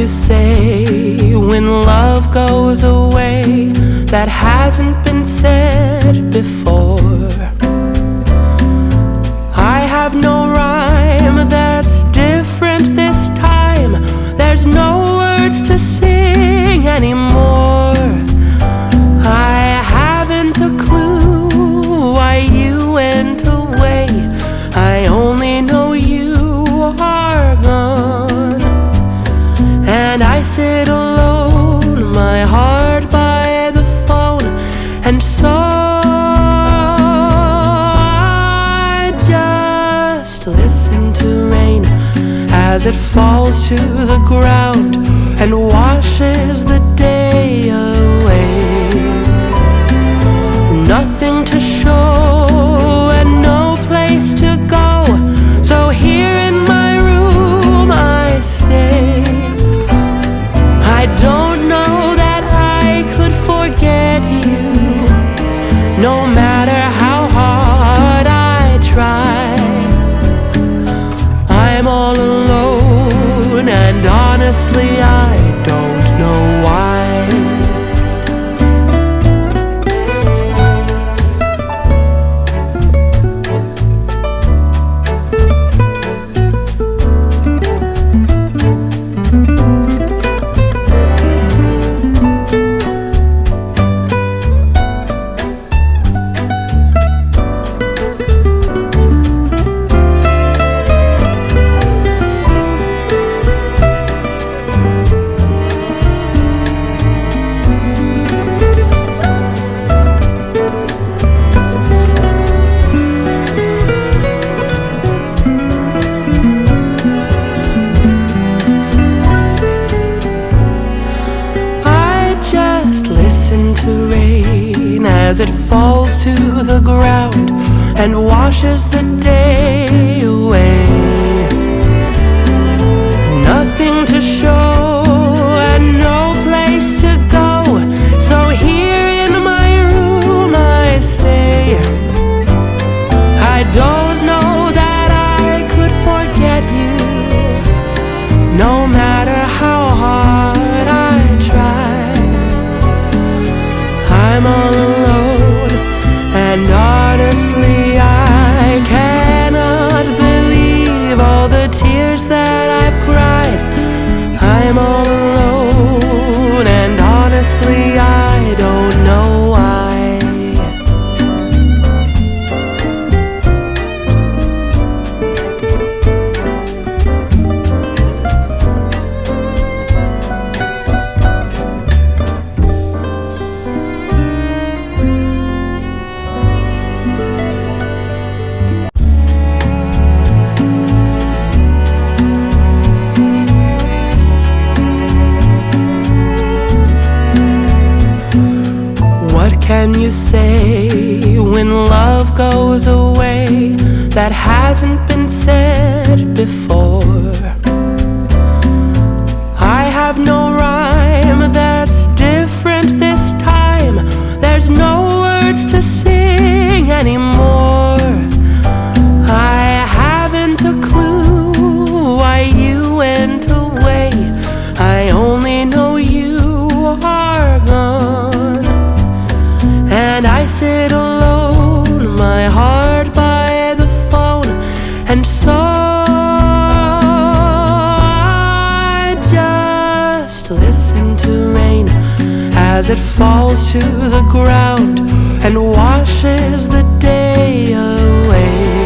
you say when love goes away that hasn't been said before? I have no rhyme that's different this time. There's no words to sing anymore. I haven't a clue why you went away. I only know you are gone, and I sit alone, my heart by the phone, and so I just listen to rain as it falls to the ground and washes the day away. Nothing to show and no place to go, so here in my room I stay. I don't know that I could forget you, no matter how hard I try. I'm all alone, and honestly I don't know why. As it falls to the ground and washes the day away. Nothing to show and no place to go, so here in my room I stay. I don't know that I could forget you, no matter how hard I try. I'm all alone, and honestly I cannot believe all the tears that I've cried. I'm all alone, and honestly I don't know why. Can you say when love goes away that hasn't been said before? I have no rhyme that's different this time. There's no words to sing anymore. I haven't a clue why you went away. I only know you are gone, and I sit alone, my heart by the phone, and so I just listen to rain as it falls to the ground and washes the day away.